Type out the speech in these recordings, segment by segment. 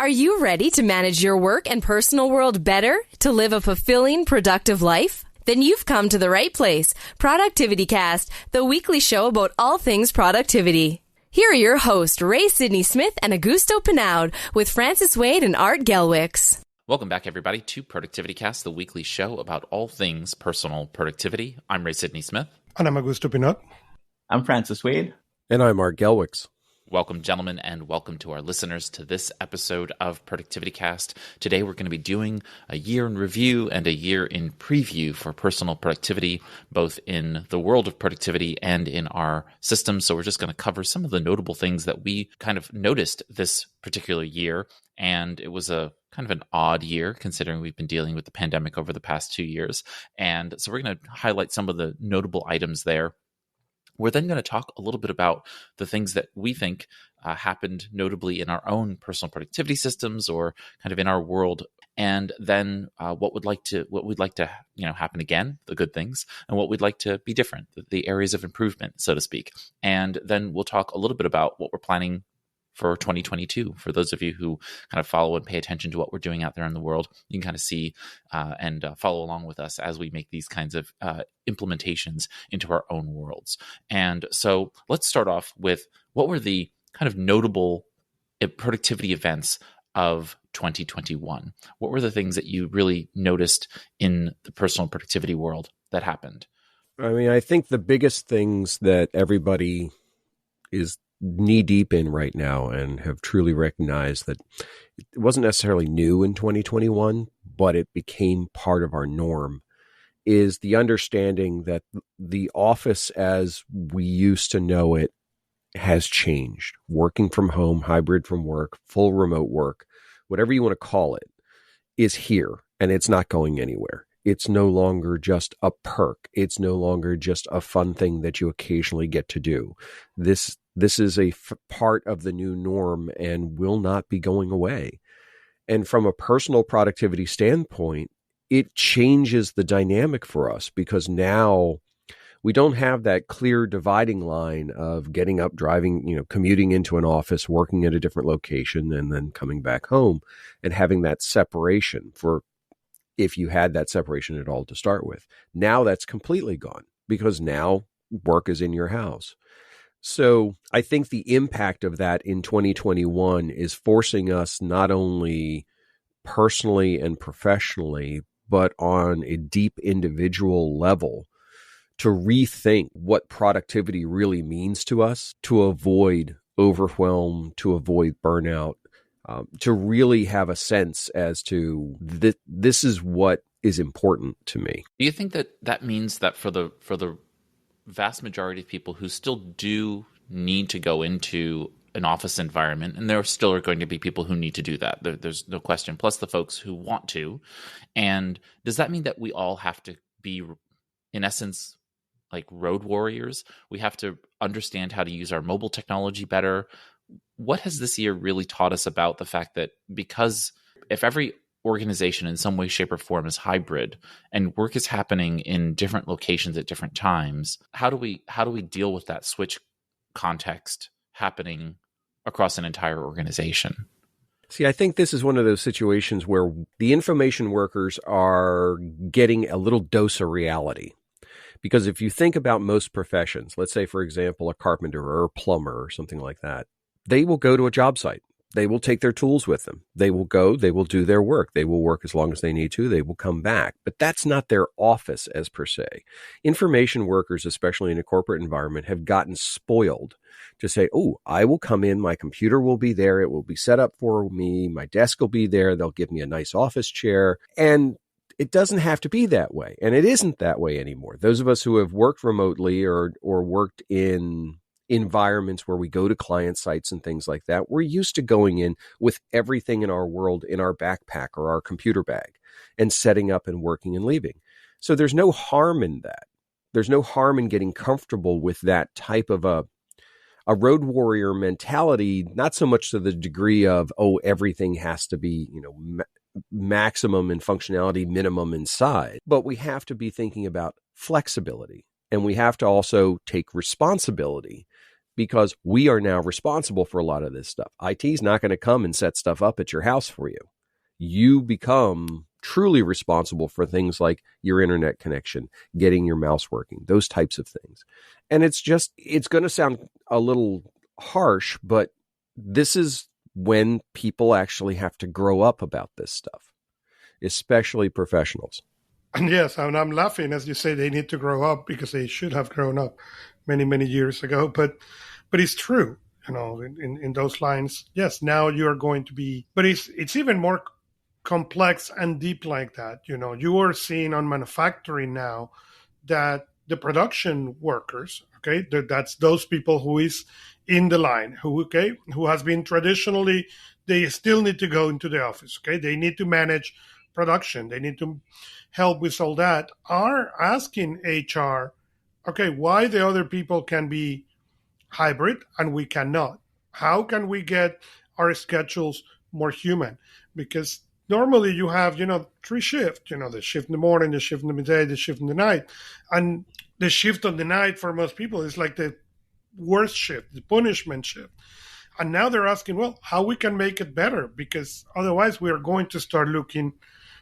Are you ready to manage your work and personal world better to live a fulfilling, productive life? Then you've come to the right place. ProductivityCast, the weekly show about all things productivity. Here are your hosts, Ray Sidney-Smith and Augusto Pinaud, with Francis Wade and Art Gelwicks. Welcome back, everybody, to ProductivityCast, the weekly show about all things personal productivity. I'm Ray Sidney-Smith. And I'm Augusto Pinaud. I'm Francis Wade. And I'm Art Gelwicks. Welcome, gentlemen, and welcome to our listeners to this episode of ProductivityCast. Today, we're going to be doing a year in review and a year in preview for personal productivity, both in the world of productivity and in our system. So we're just going to cover some of the notable things that we kind of noticed this particular year. And it was a kind of an odd year, considering we've been dealing with the pandemic over the past 2 years. And so we're going to highlight some of the notable items there. We're then going to talk a little bit about the things that we think happened notably in our own personal productivity systems or kind of in our world, and then what we'd like to happen again, the good things, and what we'd like to be different, the areas of improvement, so to speak. And then we'll talk a little bit about what we're planning for 2022. For those of you who kind of follow and pay attention to what we're doing out there in the world, you can kind of see and follow along with us as we make these kinds of implementations into our own worlds. And so let's start off with what were the kind of notable productivity events of 2021? What were the things that you really noticed in the personal productivity world that happened? I mean, I think the biggest things that everybody is knee deep in right now and have truly recognized that it wasn't necessarily new in 2021, but it became part of our norm, is the understanding that the office as we used to know it has changed. Working from home, hybrid from work, full remote work, whatever you want to call it, is here and it's not going anywhere. It's no longer just a perk. It's no longer just a fun thing that you occasionally get to do. This is a part of the new norm and will not be going away. And from a personal productivity standpoint, it changes the dynamic for us because now we don't have that clear dividing line of getting up, driving, commuting into an office, working at a different location, and then coming back home and having that separation for if you had that separation at all to start with. Now that's completely gone because now work is in your house. So I think the impact of that in 2021 is forcing us not only personally and professionally, but on a deep individual level to rethink what productivity really means to us, to avoid overwhelm, to avoid burnout, to really have a sense as to this is what is important to me. Do you think that means that for the vast majority of people who still do need to go into an office environment, and there still are going to be people who need to do that, there's no question, plus the folks who want to, and does that mean that we all have to be, in essence, like road warriors? We have to understand how to use our mobile technology better. What has this year really taught us about the fact that because if every organization in some way, shape, or form is hybrid and work is happening in different locations at different times, how do we deal with that switch context happening across an entire organization? See, I think this is one of those situations where the information workers are getting a little dose of reality. Because if you think about most professions, let's say, for example, a carpenter or a plumber or something like that, they will go to a job site. They will take their tools with them. They will go, they will do their work. They will work as long as they need to. They will come back. But that's not their office as per se. Information workers, especially in a corporate environment, have gotten spoiled to say, oh, I will come in, my computer will be there, it will be set up for me, my desk will be there, they'll give me a nice office chair. And it doesn't have to be that way. And it isn't that way anymore. Those of us who have worked remotely or worked in environments where we go to client sites and things like that, we're used to going in with everything in our world in our backpack or our computer bag and setting up and working and leaving. So there's no harm in that. There's no harm in getting comfortable with that type of a road warrior mentality, not so much to the degree of, oh, everything has to be, maximum in functionality, minimum in size, but we have to be thinking about flexibility. And we have to also take responsibility because we are now responsible for a lot of this stuff. IT is not going to come and set stuff up at your house for you. You become truly responsible for things like your internet connection, getting your mouse working, those types of things. And it's going to sound a little harsh, but this is when people actually have to grow up about this stuff, especially professionals. And yes, and I'm laughing as you say they need to grow up because they should have grown up many, many years ago. But it's true, in those lines. Yes, now you're going to be, but it's even more complex and deep like that. You are seeing on manufacturing now that the production workers, okay, that's those people who is in the line, who has been traditionally, they still need to go into the office, okay? They need to manage production. They need to help with all that, are asking HR, okay, why the other people can be hybrid and we cannot? How can we get our schedules more human? Because normally you have, 3 shifts, the shift in the morning, the shift in the midday, the shift in the night. And the shift on the night for most people is like the worst shift, the punishment shift. And now they're asking, well, how we can make it better? Because otherwise we are going to start looking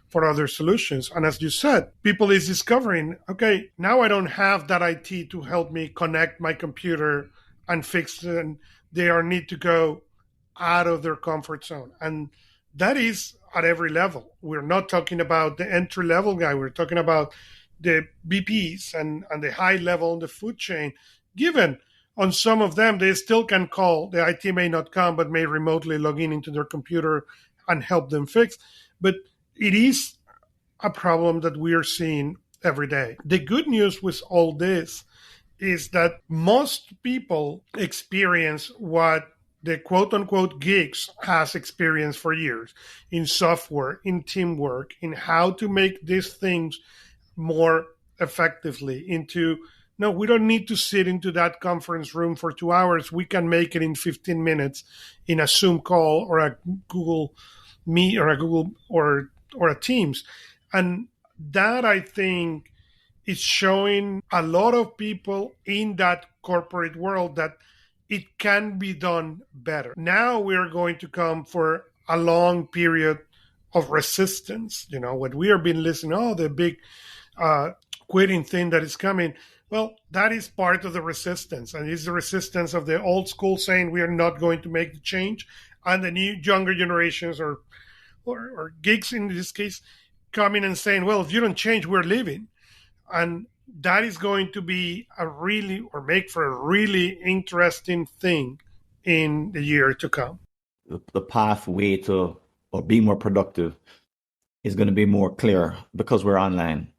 for other solutions. And as you said, people is discovering, okay, now I don't have that IT to help me connect my computer and fix it. And they need to go out of their comfort zone. And that is at every level. We're not talking about the entry-level guy. We're talking about the VPs and the high level in the food chain. Given on some of them, they still can call. The IT may not come, but may remotely log into their computer and help them fix. But it is a problem that we are seeing every day. The good news with all this is that most people experience what the quote-unquote geeks has experienced for years in software, in teamwork, in how to make these things more effectively no, we don't need to sit into that conference room for 2 hours. We can make it in 15 minutes in a Zoom call or a Google Meet or a Google or a Teams. And that, I think, is showing a lot of people in that corporate world that it can be done better. Now we're going to come for a long period of resistance. What we have been listening, the big quitting thing that is coming. Well, that is part of the resistance. And it's the resistance of the old school saying we are not going to make the change. And the new younger generations or geeks in this case coming and saying, well, if you don't change, we're leaving. And that is going to be make for a really interesting thing in the year to come. The pathway to being more productive is going to be more clear because we're online.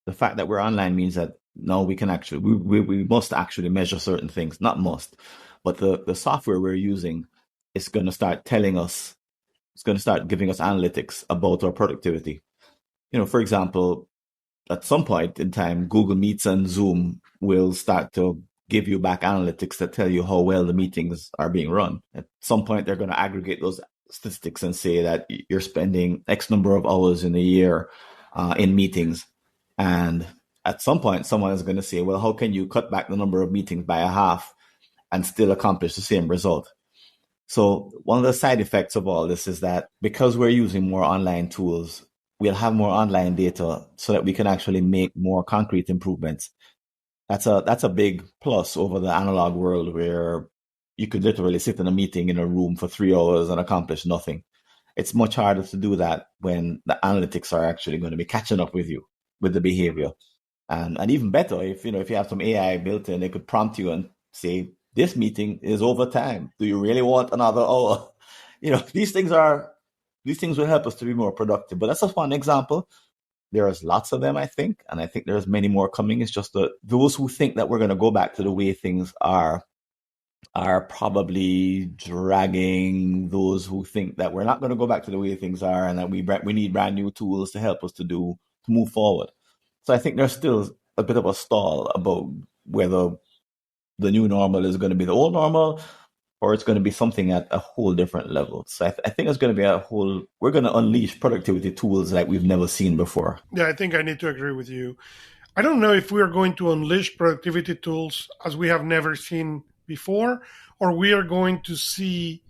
The fact that we're online means that now we can actually, we must actually measure certain things, not must, but the software we're using is going to start telling us, it's going to start giving us analytics about our productivity. For example, at some point in time, Google Meets and Zoom will start to give you back analytics that tell you how well the meetings are being run. At some point, they're going to aggregate those statistics and say that you're spending X number of hours in a year in meetings. And at some point, someone is going to say, well, how can you cut back the number of meetings by a half and still accomplish the same result? So one of the side effects of all this is that because we're using more online tools, we'll have more online data so that we can actually make more concrete improvements. That's a big plus over the analog world where you could literally sit in a meeting in a room for 3 hours and accomplish nothing. It's much harder to do that when the analytics are actually going to be catching up with you, with the behavior. And even better, if you have some AI built in, it could prompt you and say, this meeting is over time. Do you really want another hour? These things will help us to be more productive. But that's just one example. There's lots of them, I think. And I think there's many more coming. It's just that those who think that we're going to go back to the way things are probably dragging those who think that we're not going to go back to the way things are and that we need brand new tools to help us to move forward. So I think there's still a bit of a stall about whether the new normal is going to be the old normal or it's going to be something at a whole different level. So I think it's going to be we're going to unleash productivity tools like we've never seen before. Yeah, I think I need to agree with you. I don't know if we're going to unleash productivity tools as we have never seen before, or we are going to see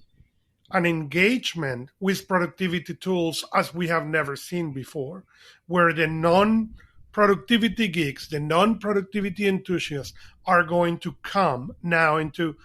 an engagement with productivity tools as we have never seen before, where the non-productivity geeks, the non-productivity enthusiasts are going to come now into,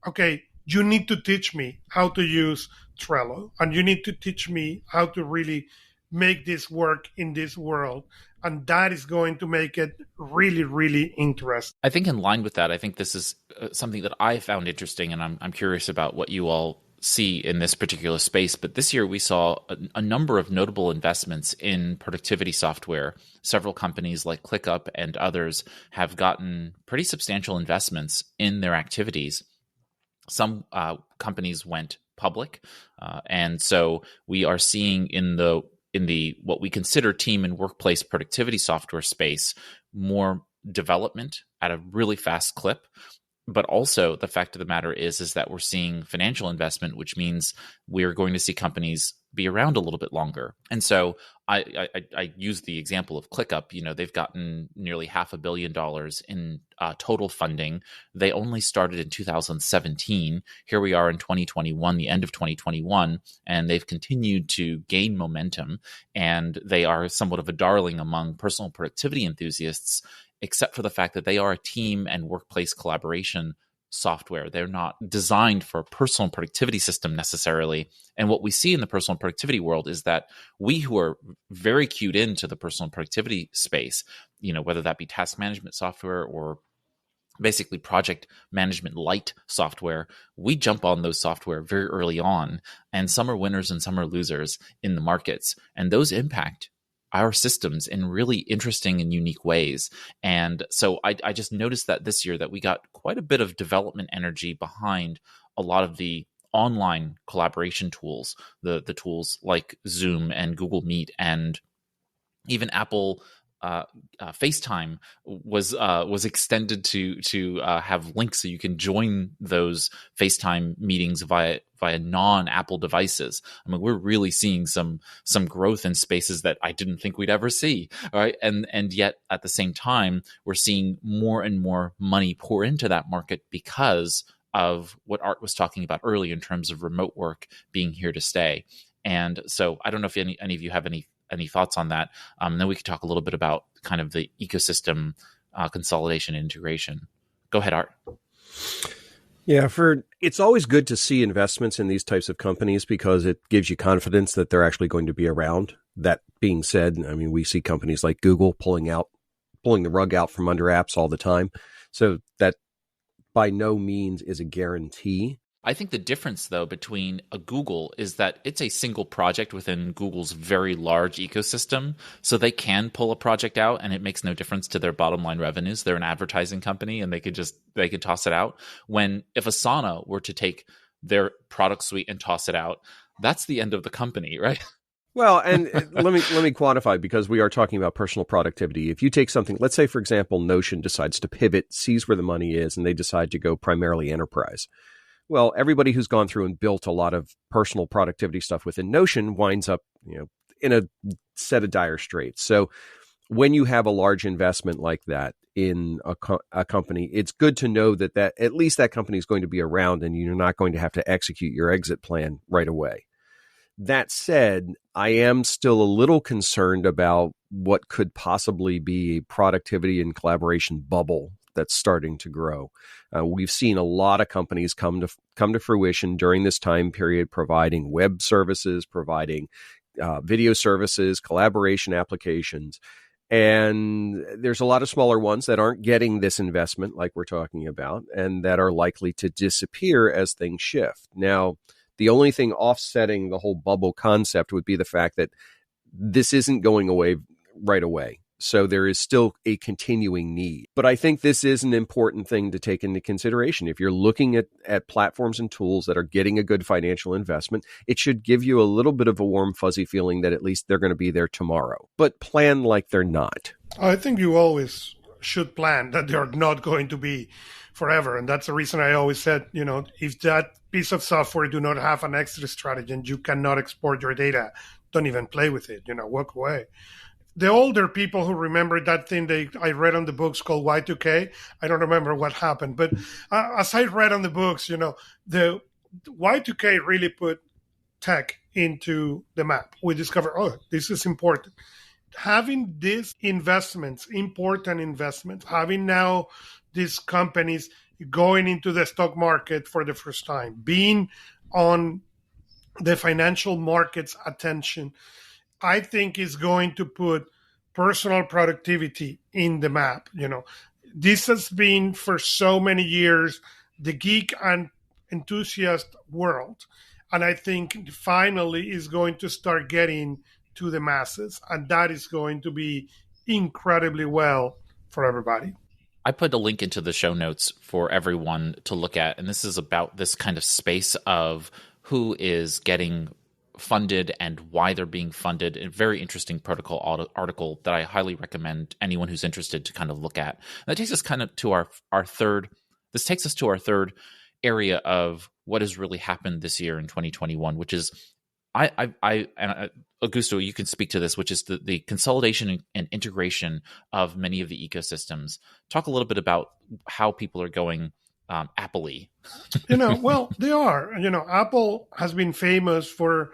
okay, you need to teach me how to use Trello, and you need to teach me how to really make this work in this world. And that is going to make it really, really interesting. I think in line with that, I think this is something that I found interesting, and I'm curious about what you all see in this particular space. But this year we saw a number of notable investments in productivity software. Several companies like ClickUp and others have gotten pretty substantial investments in their activities. Some companies went public, and so we are seeing in the what we consider team and workplace productivity software space more development at a really fast clip. But also the fact of the matter is that we're seeing financial investment, which means we're going to see companies be around a little bit longer. And so I use the example of ClickUp. You know, they've gotten nearly $500 million in total funding. They only started in 2017. Here we are in 2021, the end of 2021, and they've continued to gain momentum. And they are somewhat of a darling among personal productivity enthusiasts, except for the fact that they are a team and workplace collaboration software. They're not designed for a personal productivity system necessarily. And what we see in the personal productivity world is that we who are very cued into the personal productivity space, you know, whether that be task management software or basically project management light software, we jump on those software very early on. And some are winners and some are losers in the markets. And those impact our systems in really interesting and unique ways. And so I just noticed that this year that we got quite a bit of development energy behind a lot of the online collaboration tools, the tools like Zoom and Google Meet, and even Apple FaceTime was extended to have links so you can join those FaceTime meetings via non-Apple devices. I mean, we're really seeing some growth in spaces that I didn't think we'd ever see. All right, and yet at the same time, we're seeing more and more money pour into that market because of what Art was talking about earlier in terms of remote work being here to stay. And so I don't know if any of you have any thoughts on that. Then we could talk a little bit about kind of the ecosystem consolidation and integration. Go ahead, Art. Yeah, it's always good to see investments in these types of companies because it gives you confidence that they're actually going to be around. That being said, I mean, we see companies like Google pulling the rug out from under apps all the time. So that by no means is a guarantee. I think the difference, though, between a Google is that it's a single project within Google's very large ecosystem. So they can pull a project out and it makes no difference to their bottom line revenues. They're an advertising company and they could toss it out. If Asana were to take their product suite and toss it out, that's the end of the company, right? Well, and let me quantify, because we are talking about personal productivity. If you take something, let's say, for example, Notion decides to pivot, sees where the money is, and they decide to go primarily enterprise. Well, everybody who's gone through and built a lot of personal productivity stuff within Notion winds up, in a set of dire straits. So when you have a large investment like that in a company, it's good to know that at least that company is going to be around and you're not going to have to execute your exit plan right away. That said, I am still a little concerned about what could possibly be a productivity and collaboration bubble that's starting to grow. We've seen a lot of companies come to fruition during this time period, providing web services, providing video services, collaboration applications. And there's a lot of smaller ones that aren't getting this investment like we're talking about, and that are likely to disappear as things shift. Now, the only thing offsetting the whole bubble concept would be the fact that this isn't going away right away. So there is still a continuing need. But I think this is an important thing to take into consideration. If you're looking at platforms and tools that are getting a good financial investment, it should give you a little bit of a warm, fuzzy feeling that at least they're going to be there tomorrow. But plan like they're not. I think you always should plan that they're not going to be forever. And that's the reason I always said, if that piece of software do not have an exit strategy and you cannot export your data, don't even play with it, walk away. The older people who remember that thing I read on the books called Y2K, I don't remember what happened, but as I read on the books, the Y2K really put tech into the map. We discovered, this is important. Having these investments, important investments, having now these companies going into the stock market for the first time, being on the financial markets attention, I think is going to put personal productivity in the map. This has been for so many years the geek and enthusiast world. And I think finally is going to start getting to the masses. And that is going to be incredibly well for everybody. I put a link into the show notes for everyone to look at. And this is about this kind of space of who is getting funded and why they're being funded. A very interesting protocol article that I highly recommend anyone who's interested to kind of look at. And that takes us kind of to our third area of what has really happened this year in 2021, which is Augusto, you can speak to this, which is the consolidation and integration of many of the ecosystems. Talk a little bit about how people are going Apple-y. Well, they are. Apple has been famous for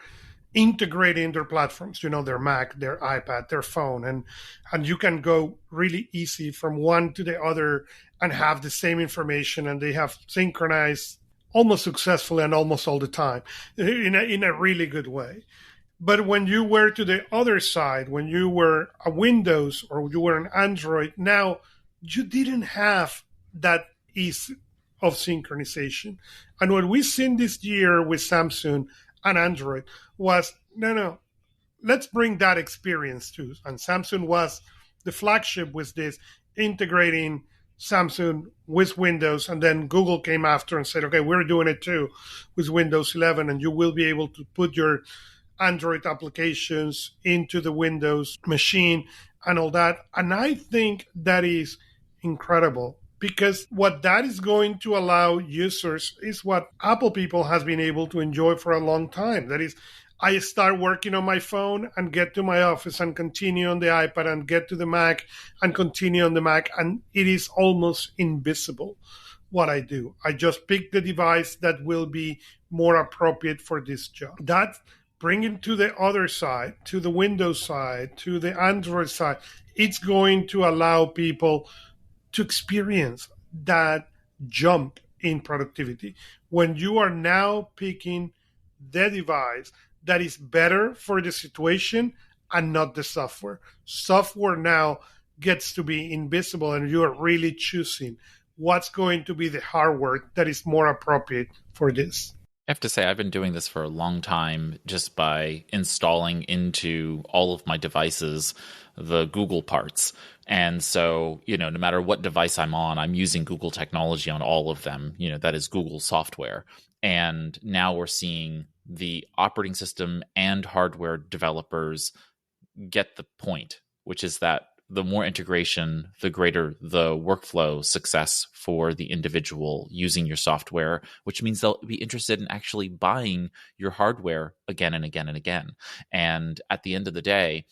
integrating their platforms, their Mac, their iPad, their phone, and you can go really easy from one to the other and have the same information, and they have synchronized almost successfully and almost all the time in a really good way. But when you were to the other side, when you were a Windows or you were an Android, now you didn't have that ease of synchronization. And what we've seen this year with Samsung and Android was, no, let's bring that experience too. And Samsung was the flagship with this, integrating Samsung with Windows, and then Google came after and said, okay, we're doing it too with Windows 11, and you will be able to put your Android applications into the Windows machine and all that. And I think that is incredible, because what that is going to allow users is what Apple people has been able to enjoy for a long time. That is, I start working on my phone and get to my office and continue on the iPad and get to the Mac and continue on the Mac. And it is almost invisible what I do. I just pick the device that will be more appropriate for this job. That bringing to the other side, to the Windows side, to the Android side, it's going to allow people to experience that jump in productivity. When you are now picking the device that is better for the situation and not the software. Software now gets to be invisible, and you are really choosing what's going to be the hardware that is more appropriate for this. I have to say, I've been doing this for a long time just by installing into all of my devices the Google parts. And so, no matter what device I'm on, I'm using Google technology on all of them. That is Google software. And now we're seeing the operating system and hardware developers get the point, which is that the more integration, the greater the workflow success for the individual using your software, which means they'll be interested in actually buying your hardware again and again and again. And at the end of the day,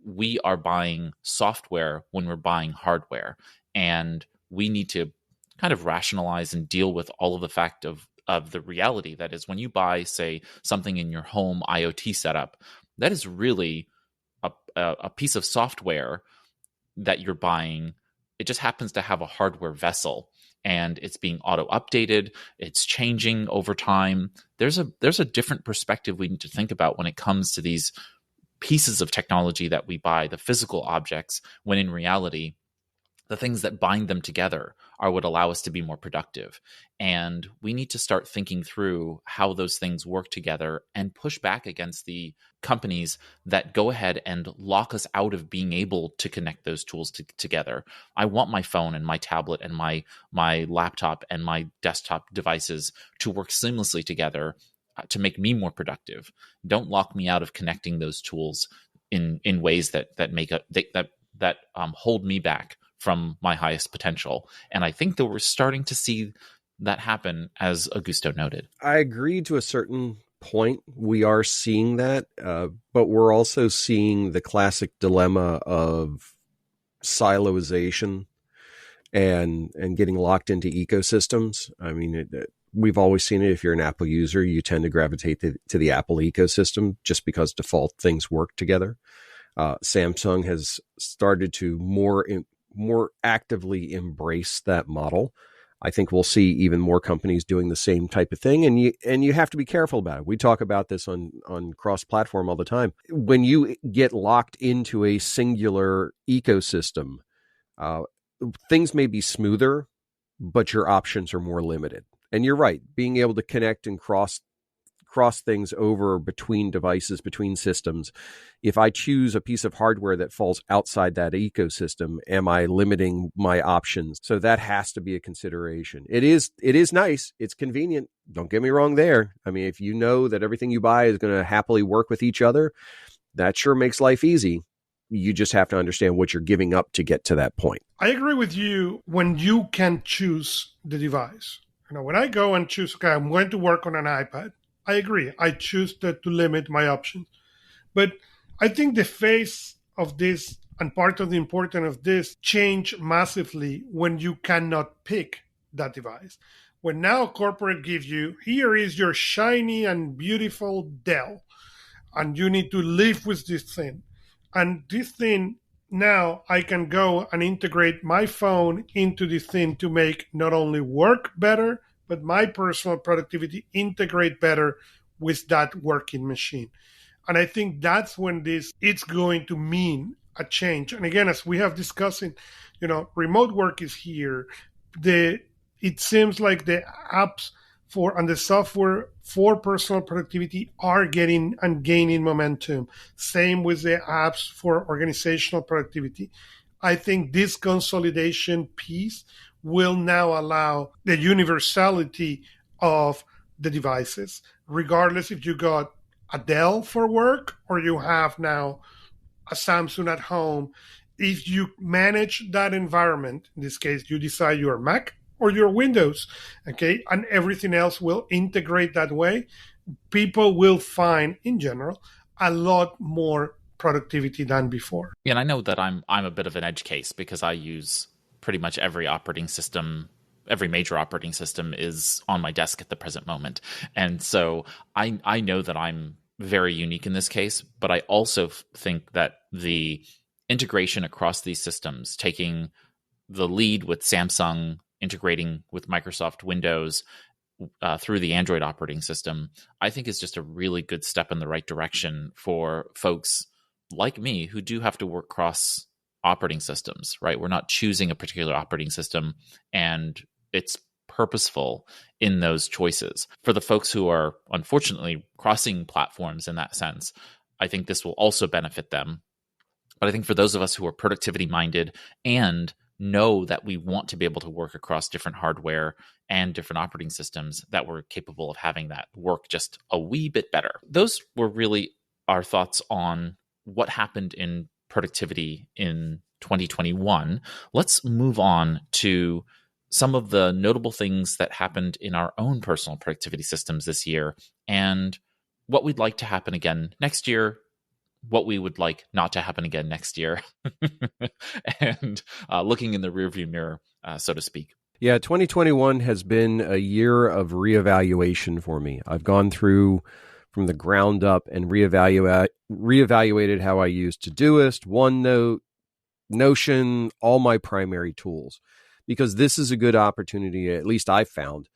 we are buying software when we're buying hardware. And we need to kind of rationalize and deal with all of the fact of the reality that is, when you buy, say, something in your home IoT setup, that is really a piece of software that you're buying. It just happens to have a hardware vessel, and it's being auto updated. It's changing over time. There's a different perspective we need to think about when it comes to these pieces of technology that we buy, the physical objects, when in reality, the things that bind them together are what allow us to be more productive. And we need to start thinking through how those things work together and push back against the companies that go ahead and lock us out of being able to connect those tools together. I want my phone and my tablet and my laptop and my desktop devices to work seamlessly together to make me more productive. Don't lock me out of connecting those tools in ways that hold me back from my highest potential. And I think that we're starting to see that happen, as Augusto noted. I agree to a certain point, we are seeing that, but we're also seeing the classic dilemma of siloization and getting locked into ecosystems. I mean, we've always seen it. If you're an Apple user, you tend to gravitate to the Apple ecosystem just because default things work together. Samsung has started to more actively embrace that model. I think we'll see even more companies doing the same type of thing, and you have to be careful about it. We talk about this on cross-platform all the time. When you get locked into a singular ecosystem, things may be smoother, but your options are more limited. And you're right, being able to connect and cross things over between devices, between systems. If I choose a piece of hardware that falls outside that ecosystem, am I limiting my options? So that has to be a consideration. It is nice. It's convenient. Don't get me wrong there. I mean, if you know that everything you buy is going to happily work with each other, that sure makes life easy. You just have to understand what you're giving up to get to that point. I agree with you when you can choose the device. When I go and choose, okay, I'm going to work on an iPad, I agree. I choose to limit my options. But I think the face of this and part of the importance of this change massively when you cannot pick that device. When now corporate gives you, here is your shiny and beautiful Dell, and you need to live with this thing. And this thing, now I can go and integrate my phone into this thing to make not only work better, but my personal productivity integrate better with that working machine. And I think that's when it's going to mean a change. And again, as we have discussed, remote work is here. It seems like the apps and the software for personal productivity are getting and gaining momentum. Same with the apps for organizational productivity. I think this consolidation piece will now allow the universality of the devices, regardless if you got a Dell for work or you have now a Samsung at home. If you manage that environment, in this case, you decide your Mac or your Windows, okay, and everything else will integrate that way, people will find, in general, a lot more productivity than before. Yeah, and I know that I'm a bit of an edge case because I use pretty much every operating system. Every major operating system is on my desk at the present moment. And so I know that I'm very unique in this case, but I also think that the integration across these systems, taking the lead with Samsung, integrating with Microsoft Windows through the Android operating system, I think is just a really good step in the right direction for folks like me who do have to work cross operating systems, right? We're not choosing a particular operating system, and it's purposeful in those choices. For the folks who are unfortunately crossing platforms in that sense, I think this will also benefit them. But I think for those of us who are productivity minded and know that we want to be able to work across different hardware and different operating systems, that we're capable of having that work just a wee bit better. Those were really our thoughts on what happened in productivity in 2021. Let's move on to some of the notable things that happened in our own personal productivity systems this year and what we'd like to happen again next year, what we would like not to happen again next year, and looking in the rearview mirror, so to speak. Yeah, 2021 has been a year of reevaluation for me. I've gone through from the ground up and reevaluated how I use Todoist, OneNote, Notion, all my primary tools, because this is a good opportunity, at least I've found,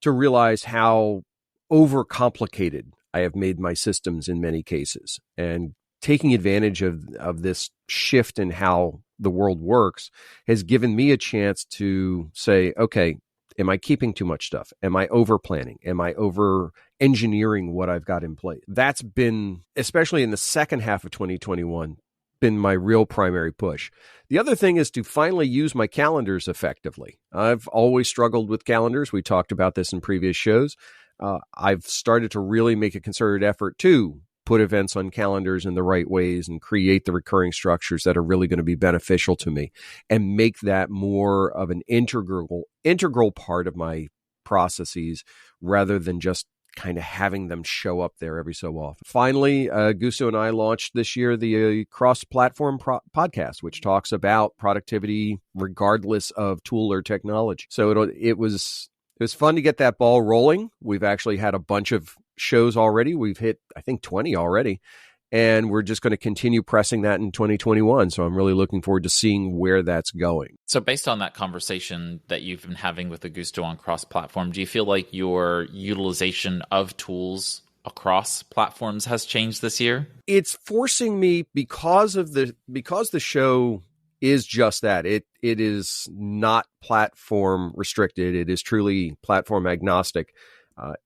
to realize how overcomplicated I have made my systems in many cases. And taking advantage of this shift in how the world works has given me a chance to say, okay, am I keeping too much stuff? Am I over planning? Am I over engineering what I've got in place? That's been, especially in the second half of 2021, been my real primary push. The other thing is to finally use my calendars effectively. I've always struggled with calendars. We talked about this in previous shows. I've started to really make a concerted effort to put events on calendars in the right ways and create the recurring structures that are really going to be beneficial to me and make that more of an integral part of my processes rather than just kind of having them show up there every so often. Finally, Augusto and I launched this year the cross-platform podcast, which talks about productivity regardless of tool or technology. So it was fun to get that ball rolling. We've actually had a bunch of shows already. We've hit, I think, 20 already. And we're just going to continue pressing that in 2021. So I'm really looking forward to seeing where that's going. So based on that conversation that you've been having with Augusto on cross-platform, do you feel like your utilization of tools across platforms has changed this year? It's forcing me because the show is just that. It is not platform restricted. It is truly platform agnostic.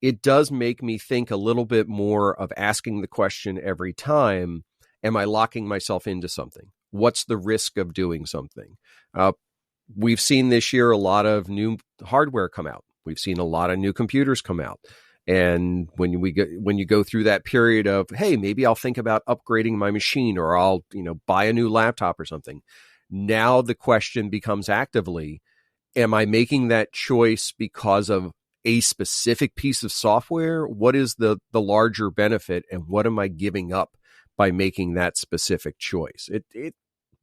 It does make me think a little bit more of asking the question every time, am I locking myself into something? What's the risk of doing something? We've seen this year a lot of new hardware come out. We've seen a lot of new computers come out. And when you go through that period of, hey, maybe I'll think about upgrading my machine, or I'll, buy a new laptop or something. Now the question becomes actively, am I making that choice because of a specific piece of software? What is the larger benefit, and what am I giving up by making that specific choice? It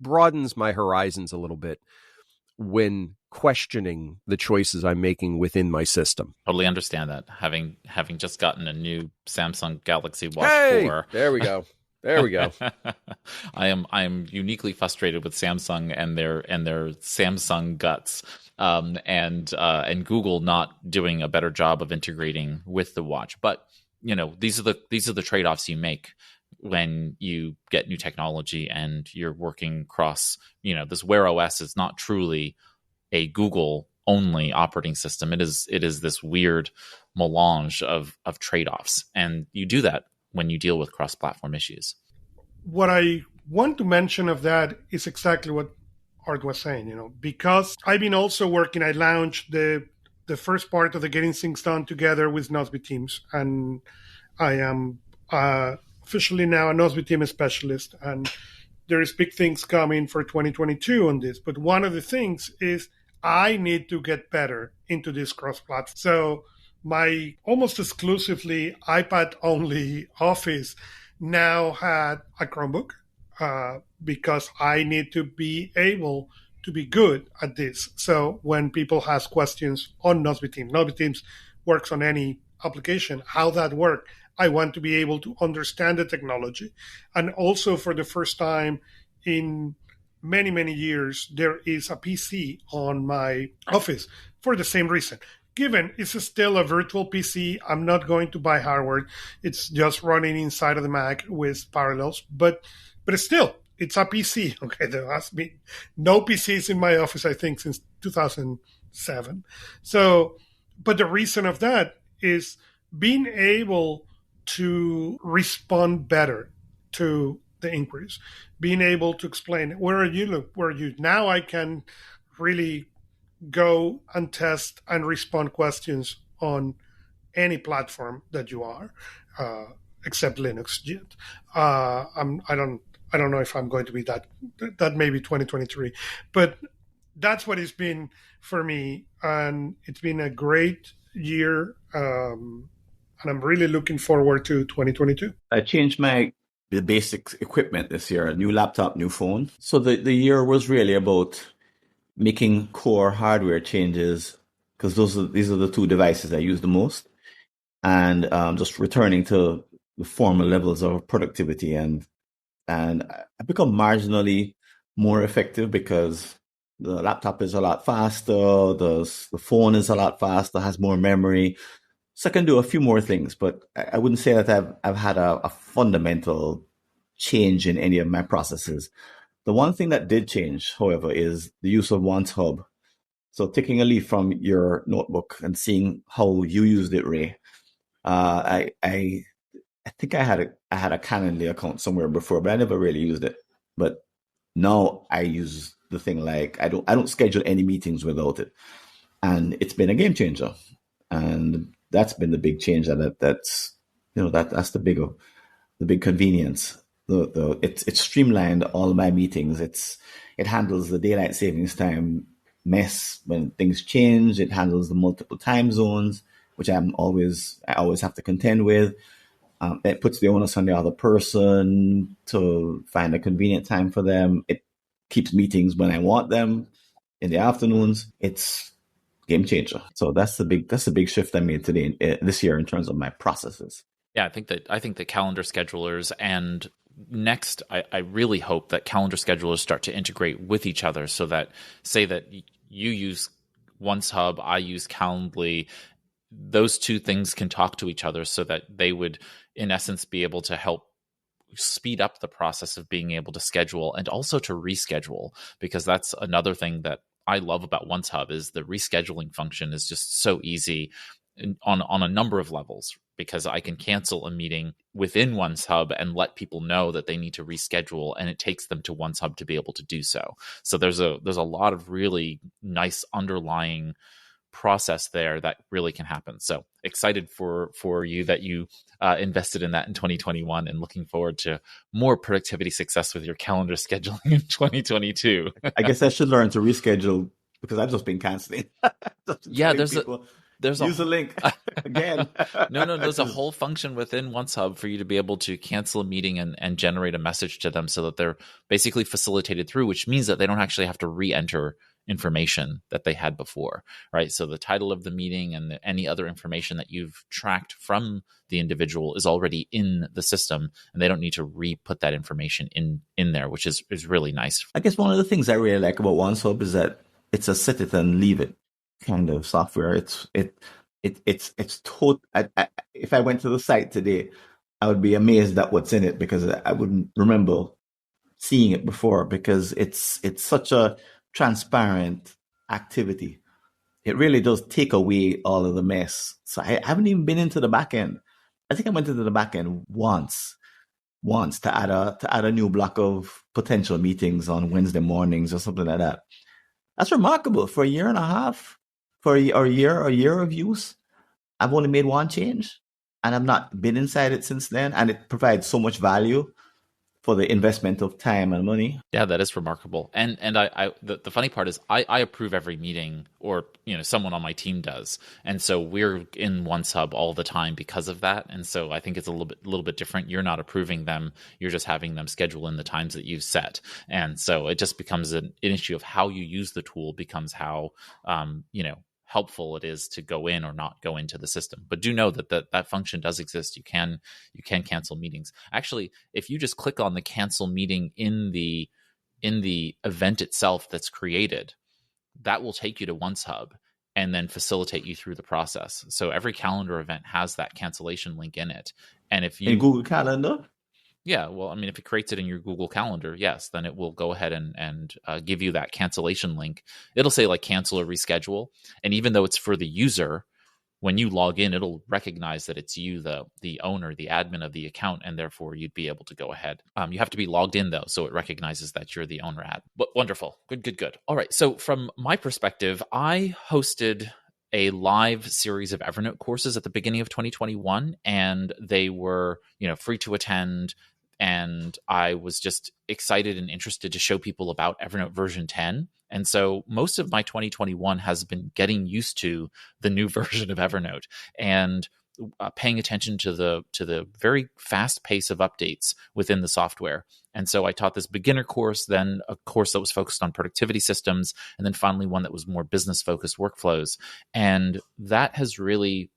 broadens my horizons a little bit when questioning the choices I'm making within my system. Totally understand that. Having just gotten a new Samsung Galaxy Watch 4. There we go. There we go. I am uniquely frustrated with Samsung and their Samsung guts, and Google not doing a better job of integrating with the watch. But these are the trade-offs you make when you get new technology and you're working across. This Wear OS is not truly a Google only operating system. It is this weird melange of trade-offs, and you do that when you deal with cross-platform issues. What I want to mention of that is exactly what Art was saying, because I've been also working, I launched the first part of the Getting Things Done together with Nozbe teams, and I am officially now a Nozbe team specialist, and there is big things coming for 2022 on this. But one of the things is I need to get better into this cross-platform. So my almost exclusively iPad-only office now had a Chromebook because I need to be able to be good at this. So when people ask questions on Nozbe Teams works on any application, how that works, I want to be able to understand the technology. And also for the first time in many, many years, there is a PC on my office for the same reason. Given it's still a virtual PC, I'm not going to buy hardware. It's just running inside of the Mac with Parallels, but still, it's a PC. Okay, there has been no PCs in my office, I think, since 2007. So, but the reason of that is being able to respond better to the inquiries, being able to explain, where are you? Now I can really go and test and respond questions on any platform that you are, except Linux yet. I don't know if I'm going to be that maybe 2023, but that's what it's been for me, and it's been a great year, and I'm really looking forward to 2022. I changed the basic equipment this year: a new laptop, new phone. So the year was really about making core hardware changes, because these are the two devices I use the most, and just returning to the former levels of productivity, and I become marginally more effective because the laptop is a lot faster, the phone is a lot faster, has more memory, so I can do a few more things. But I wouldn't say that I've had a fundamental change in any of my processes. The one thing that did change, however, is the use of Once Hub. So taking a leaf from your notebook and seeing how you used it, Ray. I think I had a Calendly account somewhere before, but I never really used it. But now I use the thing like I don't schedule any meetings without it, and it's been a game changer. And that's been the big change. That's the big convenience. It's streamlined all my meetings. It handles the daylight savings time mess when things change. It handles the multiple time zones which I always have to contend with. It puts the onus on the other person to find a convenient time for them. It keeps meetings when I want them in the afternoons. It's game changer. So that's the big shift I made this year in terms of my processes. Yeah, I think that calendar schedulers, and next, I really hope that calendar schedulers start to integrate with each other, so that, say that you use OneHub, I use Calendly, those two things can talk to each other, so that they would, in essence, be able to help speed up the process of being able to schedule and also to reschedule, because that's another thing that I love about OneHub is the rescheduling function is just so easy on a number of levels, because I can cancel a meeting within OneHub and let people know that they need to reschedule, and it takes them to OneHub to be able to do so. So there's a lot of really nice underlying process there that really can happen. So excited for you that you invested in that in 2021, and looking forward to more productivity success with your calendar scheduling in 2022. I guess I should learn to reschedule, because I've just been canceling. Yeah, there's use a link again. No, there's a whole function within OneHub for you to be able to cancel a meeting and generate a message to them, so that they're basically facilitated through, which means that they don't actually have to re-enter information that they had before, right? So the title of the meeting and any other information that you've tracked from the individual is already in the system, and they don't need to re-put that information in there, which is really nice. I guess one of the things I really like about OneHub is that it's a set it and leave it kind of software. It's if I went to the site today, I would be amazed at what's in it, because I wouldn't remember seeing it before, because it's such a transparent activity. It really does take away all of the mess. So I haven't even been into the back end. I think I went into the back end once to add a new block of potential meetings on Wednesday mornings or something like that. That's remarkable for a year and a half, for a year of use. I've only made one change, and I've not been inside it since then. And it provides so much value for the investment of time and money. Yeah, that is remarkable. And the funny part is I approve every meeting, or someone on my team does, and so we're in OneHub all the time because of that. And so I think it's a little bit different. You're not approving them; you're just having them schedule in the times that you've set. And so it just becomes an issue of how you use the tool becomes how helpful it is to go in or not go into the system. But do know that function does exist. You can cancel meetings. Actually, if you just click on the cancel meeting in the event itself that's created, that will take you to OneHub and then facilitate you through the process. So every calendar event has that cancellation link in it. And if you in Google Calendar. Yeah, well, I mean, if it creates it in your Google Calendar, yes, then it will go ahead and give you that cancellation link. It'll say like cancel or reschedule. And even though it's for the user, when you log in, it'll recognize that it's you, the owner, the admin of the account, and therefore you'd be able to go ahead. You have to be logged in, though, so it recognizes that you're the owner ad. But wonderful. Good. All right, so from my perspective, I hosted a live series of Evernote courses at the beginning of 2021, and they were, free to attend. And I was just excited and interested to show people about Evernote version 10. And so most of my 2021 has been getting used to the new version of Evernote and paying attention to the very fast pace of updates within the software. And so I taught this beginner course, then a course that was focused on productivity systems, and then finally one that was more business-focused workflows. And that has really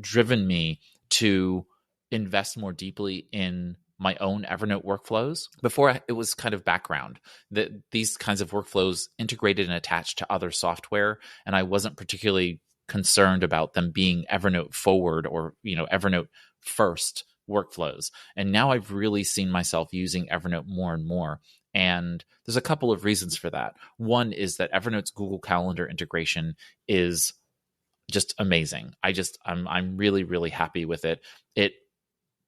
driven me to invest more deeply in my own Evernote workflows. Before, it was kind of background, that these kinds of workflows integrated and attached to other software, and I wasn't particularly concerned about them being Evernote forward or Evernote first workflows. And now I've really seen myself using Evernote more and more. And there's a couple of reasons for that. One is that Evernote's Google Calendar integration is just amazing. I'm really, really happy with it. It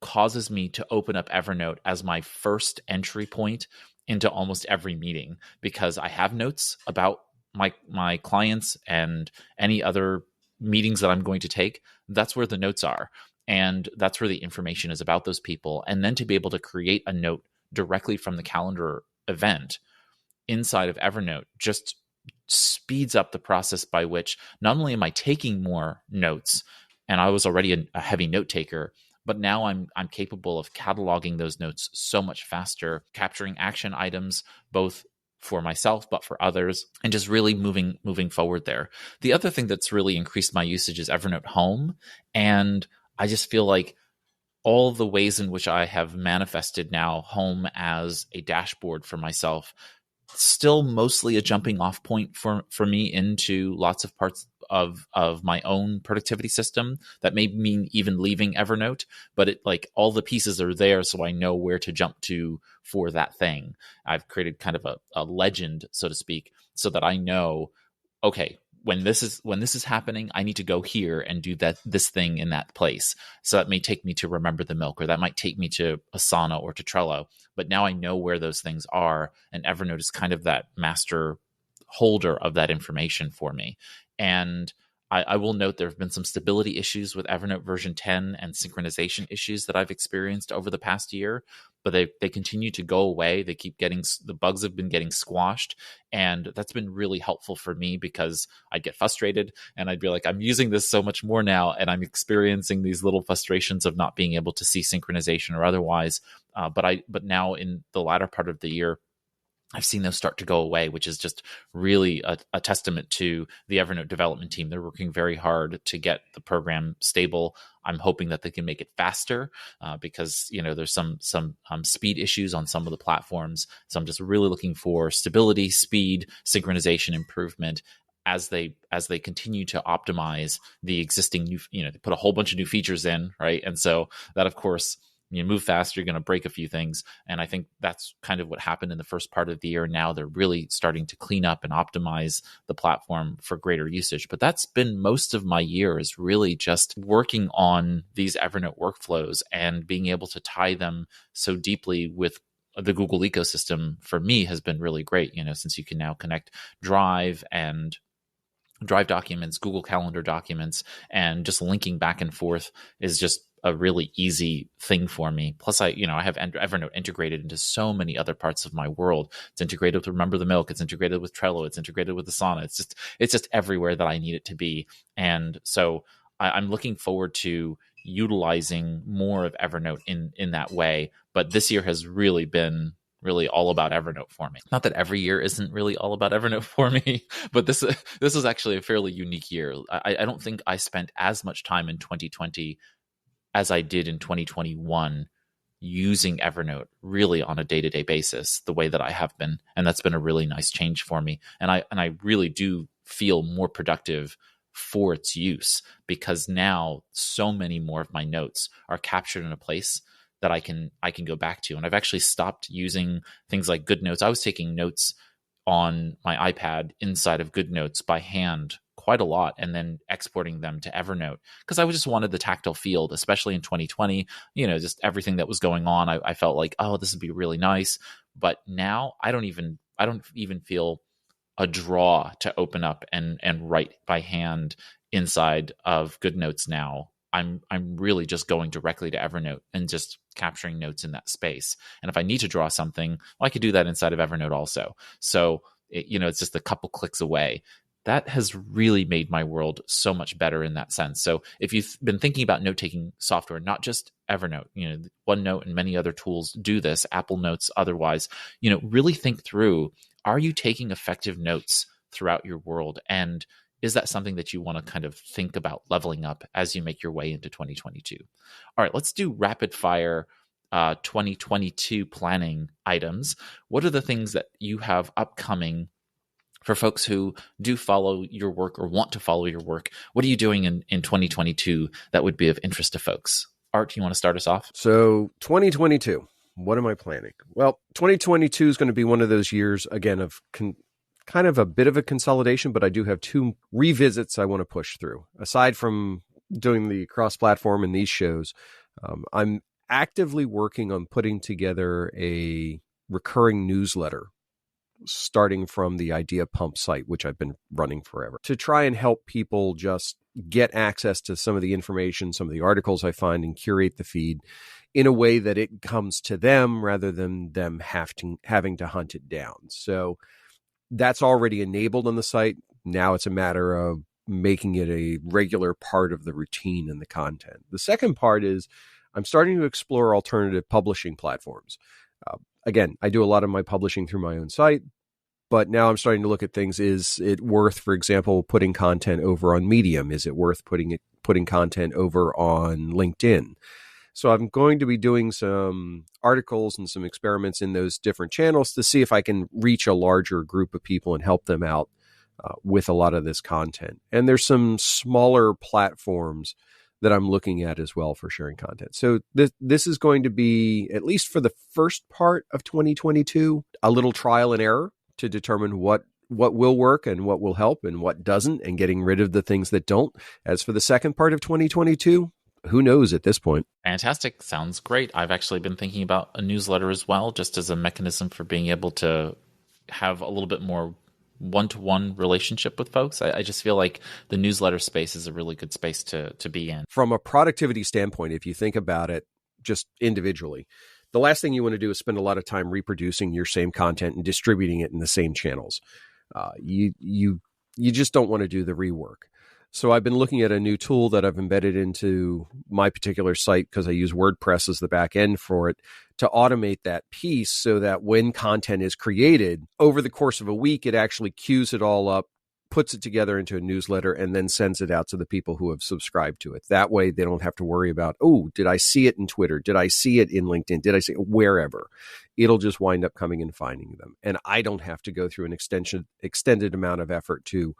causes me to open up Evernote as my first entry point into almost every meeting, because I have notes about my clients and any other meetings that I'm going to take. That's where the notes are. And that's where the information is about those people. And then to be able to create a note directly from the calendar event inside of Evernote just speeds up the process by which not only am I taking more notes, and I was already a heavy note taker. But now I'm capable of cataloging those notes so much faster, capturing action items, both for myself, but for others, and just really moving forward there. The other thing that's really increased my usage is Evernote Home. And I just feel like all the ways in which I have manifested now Home as a dashboard for myself, still mostly a jumping off point for me into lots of parts of my own productivity system. That may mean even leaving Evernote, but it, like, all the pieces are there, so I know where to jump to for that thing. I've created kind of a legend, so to speak, so that I know, okay, when this is happening, I need to go here and do this thing in that place. So that may take me to Remember the Milk, or that might take me to Asana or to Trello. But now I know where those things are, and Evernote is kind of that master holder of that information for me. And I will note there have been some stability issues with Evernote version 10 and synchronization issues that I've experienced over the past year, but they continue to go away. They keep the bugs have been getting squashed, and that's been really helpful for me, because I'd get frustrated and I'd be like, I'm using this so much more now, and I'm experiencing these little frustrations of not being able to see synchronization or otherwise. But now in the latter part of the year, I've seen those start to go away, which is just really a testament to the Evernote development team. They're working very hard to get the program stable. I'm hoping that they can make it faster, because there's some speed issues on some of the platforms. So I'm just really looking for stability, speed, synchronization improvement as they continue to optimize the existing new. They put a whole bunch of new features in, right? And so that, of course, you move fast, you're going to break a few things. And I think that's kind of what happened in the first part of the year. Now they're really starting to clean up and optimize the platform for greater usage. But that's been most of my year, is really just working on these Evernote workflows and being able to tie them so deeply with the Google ecosystem. For me, has been really great, since you can now connect Drive and Drive documents, Google Calendar documents, and just linking back and forth is just a really easy thing for me. Plus, I have Evernote integrated into so many other parts of my world. It's integrated with Remember the Milk. It's integrated with Trello. It's integrated with Asana. It's just everywhere that I need it to be. And so I'm looking forward to utilizing more of Evernote in that way. But this year has really been all about Evernote for me. Not that every year isn't really all about Evernote for me, but this is actually a fairly unique year. I don't think I spent as much time in 2020 as I did in 2021 using Evernote really on a day-to-day basis, the way that I have been. And that's been a really nice change for me. And I really do feel more productive for its use, because now so many more of my notes are captured in a place that I can go back to. And I've actually stopped using things like GoodNotes. I was taking notes on my iPad inside of GoodNotes by hand quite a lot, and then exporting them to Evernote, because I just wanted the tactile feel, especially in 2020, just everything that was going on. I felt like, oh, this would be really nice. But now I don't even feel a draw to open up and write by hand inside of GoodNotes now. I'm really just going directly to Evernote and just capturing notes in that space. And if I need to draw something, well, I could do that inside of Evernote also. So it's just a couple clicks away. That has really made my world so much better in that sense. So if you've been thinking about note-taking software, not just Evernote, OneNote and many other tools do this, Apple Notes, otherwise, really think through, are you taking effective notes throughout your world? And is that something that you want to kind of think about leveling up as you make your way into 2022? All right, let's do rapid fire 2022 planning items. What are the things that you have upcoming for folks who do follow your work or want to follow your work? What are you doing in 2022 that would be of interest to folks? Art, you want to start us off? So 2022, what am I planning? Well, 2022 is going to be one of those years, again, of kind of a bit of a consolidation, but I do have 2 revisits I want to push through. Aside from doing the cross-platform and these shows, I'm actively working on putting together a recurring newsletter, starting from the Idea Pump site, which I've been running forever, to try and help people just get access to some of the information, some of the articles I find, and curate the feed in a way that it comes to them rather than them having to hunt it down. So that's already enabled on the site. Now it's a matter of making it a regular part of the routine and the content. The second part is I'm starting to explore alternative publishing platforms. Again, I do a lot of my publishing through my own site, but now I'm starting to look at things. Is it worth, for example, putting content over on Medium? Is it worth putting content over on LinkedIn? So I'm going to be doing some articles and some experiments in those different channels to see if I can reach a larger group of people and help them out with a lot of this content. And there's some smaller platforms that I'm looking at as well for sharing content. So this is going to be, at least for the first part of 2022, a little trial and error to determine what will work and what will help and what doesn't, and getting rid of the things that don't. As for the second part of 2022, who knows at this point? Fantastic. Sounds great. I've actually been thinking about a newsletter as well, just as a mechanism for being able to have a little bit more one-to-one relationship with folks. I just feel like the newsletter space is a really good space to be in. From a productivity standpoint, if you think about it just individually, the last thing you want to do is spend a lot of time reproducing your same content and distributing it in the same channels. You just don't want to do the rework. So I've been looking at a new tool that I've embedded into my particular site, because I use WordPress as the back end for it, to automate that piece so that when content is created over the course of a week, it actually queues it all up, puts it together into a newsletter, and then sends it out to the people who have subscribed to it. That way they don't have to worry about, oh, did I see it in Twitter? Did I see it in LinkedIn? Did I see it wherever? It'll just wind up coming and finding them. And I don't have to go through an extended amount of effort to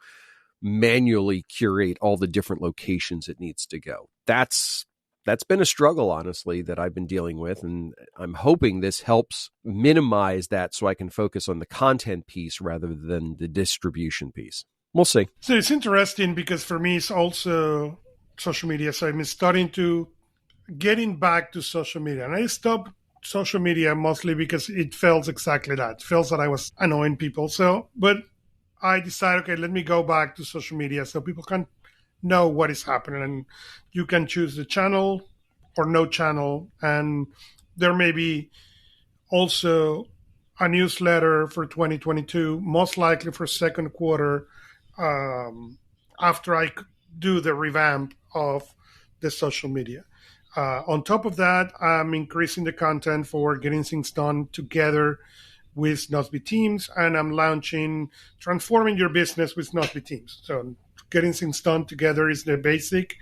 manually curate all the different locations it needs to go. That's been a struggle, honestly, that I've been dealing with. And I'm hoping this helps minimize that so I can focus on the content piece rather than the distribution piece. We'll see. So it's interesting because for me, it's also social media. So I'm starting to getting back to social media. And I stopped social media mostly because it felt exactly that. It felt that I was annoying people. But I decided, okay, let me go back to social media so people can know what is happening. And you can choose the channel or no channel. And there may be also a newsletter for 2022, most likely for second quarter, after I do the revamp of the social media. On top of that, I'm increasing the content for getting things done together with Nozbe Teams, and I'm launching Transforming Your Business with Nozbe Teams. So getting things done together is the basic.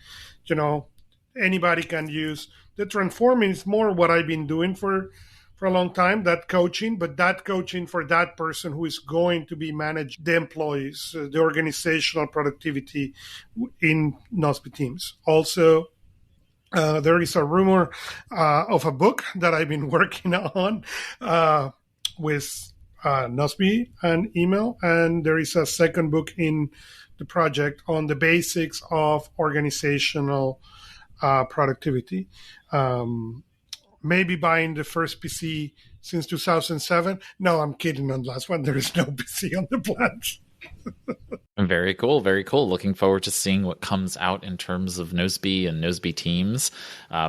Anybody can use. The transforming is more what I've been doing for a long time, that coaching, but that coaching for that person who is going to be manage the employees, the organizational productivity in Nozbe Teams. Also, there is a rumor of a book that I've been working on with Nozbe and email, and there is a second book in the project on the basics of organizational productivity. Maybe buying the first PC since 2007. No, I'm kidding on the last one. There is no PC on the plans. Very cool. Very cool. Looking forward to seeing what comes out in terms of Nozbe and Nozbe Teams.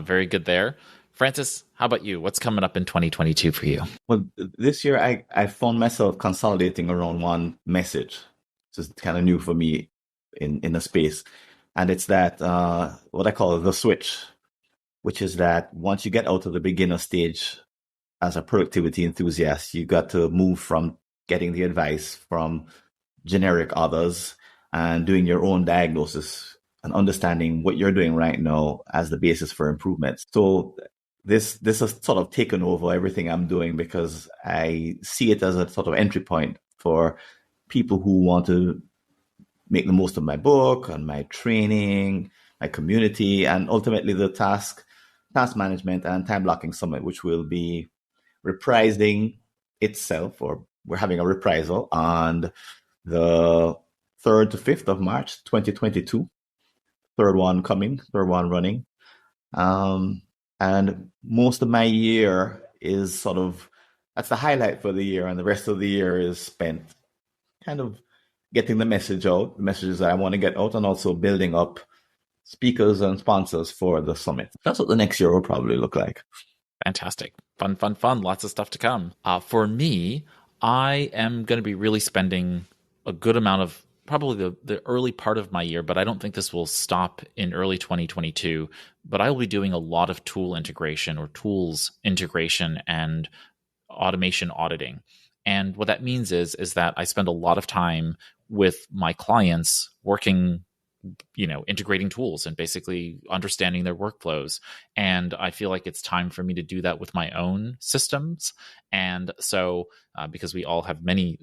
Very good there. Francis, how about you? What's coming up in 2022 for you? Well, this year I found myself consolidating around one message. This is kind of new for me in a space. And it's that, what I call the switch, which is that once you get out of the beginner stage as a productivity enthusiast, you got to move from getting the advice from generic others and doing your own diagnosis and understanding what you're doing right now as the basis for improvements. So this has sort of taken over everything I'm doing, because I see it as a sort of entry point for people who want to make the most of my book and my training, my community, and ultimately the task management and time blocking summit, which will be reprising itself, or we're having a reprisal on the 3rd to 5th of March, 2022. Third one running. And most of my year is that's the highlight for the year. And the rest of the year is spent kind of getting the message out, the messages that I want to get out, and also building up speakers and sponsors for the summit. That's what the next year will probably look like. Fantastic. Fun. Lots of stuff to come. For me, I am going to be really spending a good amount of probably the early part of my year, but I don't think this will stop in early 2022. But I will be doing a lot of tool integration or tools integration and automation auditing. And what that means is that I spend a lot of time with my clients working, integrating tools and basically understanding their workflows. And I feel like it's time for me to do that with my own systems. And so, because we all have many,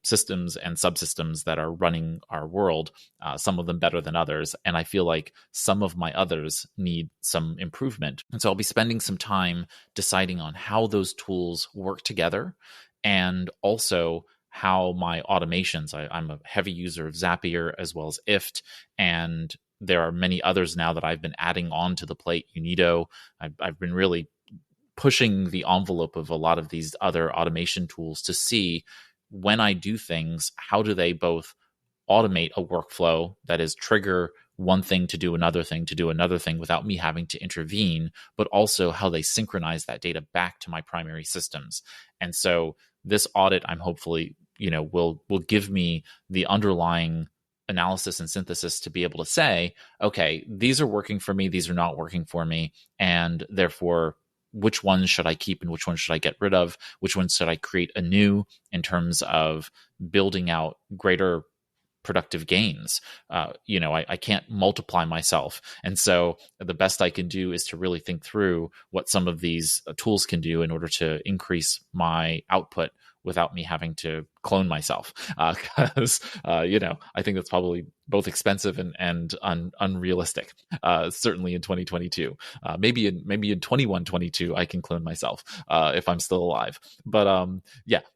systems and subsystems that are running our world, some of them better than others. And I feel like some of my others need some improvement. And so I'll be spending some time deciding on how those tools work together, and also how my automations, I'm a heavy user of Zapier as well as IFT, and there are many others now that I've been adding on to the plate. Unido, I've been really pushing the envelope of a lot of these other automation tools to see, when I do things, how do they both automate a workflow, that is, trigger one thing to do another thing to do another thing without me having to intervene, but also how they synchronize that data back to my primary systems. And so this audit, I'm hopefully, will give me the underlying analysis and synthesis to be able to say, okay, these are working for me, these are not working for me, and therefore, which ones should I keep and which ones should I get rid of? Which ones should I create anew in terms of building out greater productive gains? I can't multiply myself. And so the best I can do is to really think through what some of these tools can do in order to increase my output without me having to clone myself. Because, I think that's probably both expensive and unrealistic, certainly in 2022. Maybe in 2122, I can clone myself if I'm still alive. But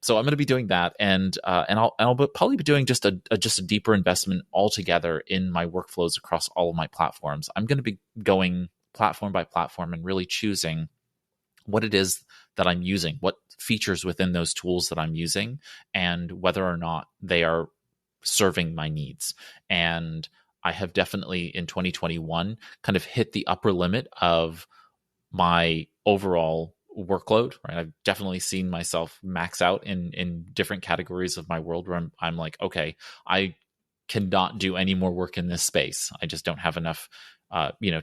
so I'm going to be doing that, and I'll probably be doing just a deeper investment altogether in my workflows across all of my platforms. I'm going to be going platform by platform and really choosing what it is that I'm using, what features within those tools that I'm using, and whether or not they are serving my needs. And I have definitely in 2021 kind of hit the upper limit of my overall workload, right? I've definitely seen myself max out in different categories of my world where I'm like, okay, I cannot do any more work in this space. I just don't have enough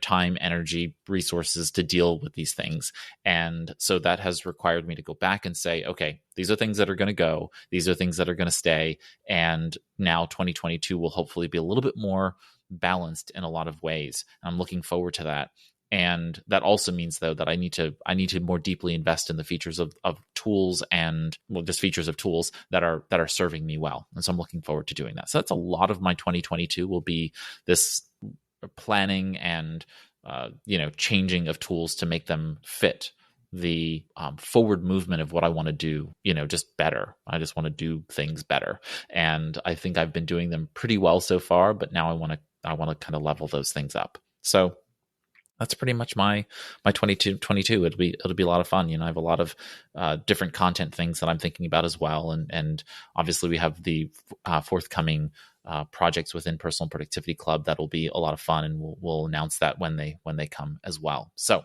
time, energy, resources to deal with these things. And so that has required me to go back and say, okay, these are things that are going to go. These are things that are going to stay. And now 2022 will hopefully be a little bit more balanced in a lot of ways. I'm looking forward to that. And that also means, though, that I need to more deeply invest in the features of tools, and just features of tools that are serving me well. And so I'm looking forward to doing that. So that's a lot of my 2022 will be this planning and changing of tools to make them fit the forward movement of what I want to do, just better. I just want to do things better. And I think I've been doing them pretty well so far, but now I want to kind of level those things up. So that's pretty much my 2022. It'll be a lot of fun. I have a lot of different content things that I'm thinking about as well. And obviously we have the forthcoming projects within Personal Productivity Club that will be a lot of fun, and we'll announce that when they come as well. So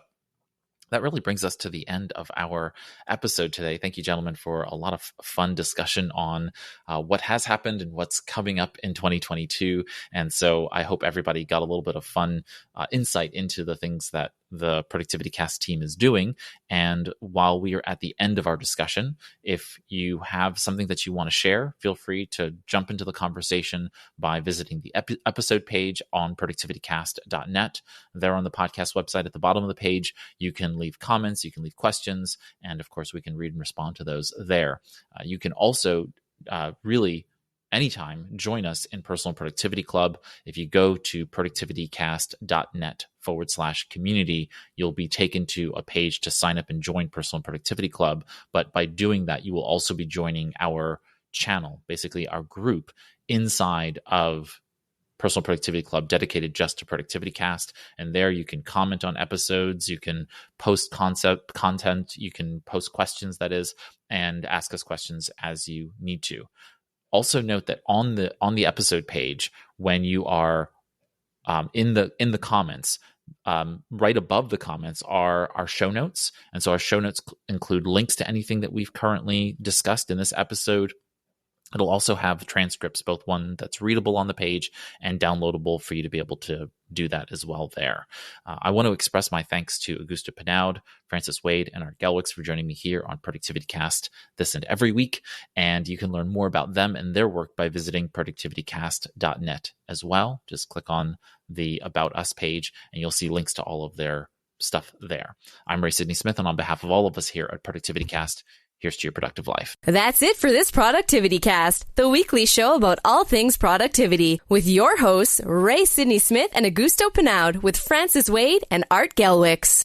that really brings us to the end of our episode today. Thank you, gentlemen, for a lot of fun discussion on what has happened and what's coming up in 2022. And so I hope everybody got a little bit of fun insight into the things that the ProductivityCast team is doing. And while we are at the end of our discussion, if you have something that you want to share, feel free to jump into the conversation by visiting the episode page on productivitycast.net. There on the podcast website at the bottom of the page, you can leave comments, you can leave questions, and of course we can read and respond to those there. You can also really anytime join us in Personal Productivity Club. If you go to productivitycast.net/community, you'll be taken to a page to sign up and join Personal Productivity Club. But by doing that, you will also be joining our channel, basically our group inside of Personal Productivity Club, dedicated just to ProductivityCast. And there you can comment on episodes, you can post content, you can post questions, that is, and ask us questions as you need to. Also note that on the episode page, when you are in the comments, right above the comments are our show notes. And so our show notes include links to anything that we've currently discussed in this episode, It'll also have transcripts, both one that's readable on the page and downloadable for you to be able to do that as well there. I want to express my thanks to Augusto Pinaud, Francis Wade, and Art Gelwicks for joining me here on ProductivityCast this and every week. And you can learn more about them and their work by visiting productivitycast.net as well. Just click on the About Us page and you'll see links to all of their stuff there. I'm Ray Sidney-Smith, and on behalf of all of us here at ProductivityCast, here's to your productive life. That's it for this Productivity Cast, the weekly show about all things productivity, with your hosts, Ray Sidney-Smith and Augusto Pinaud, with Francis Wade and Art Gelwicks.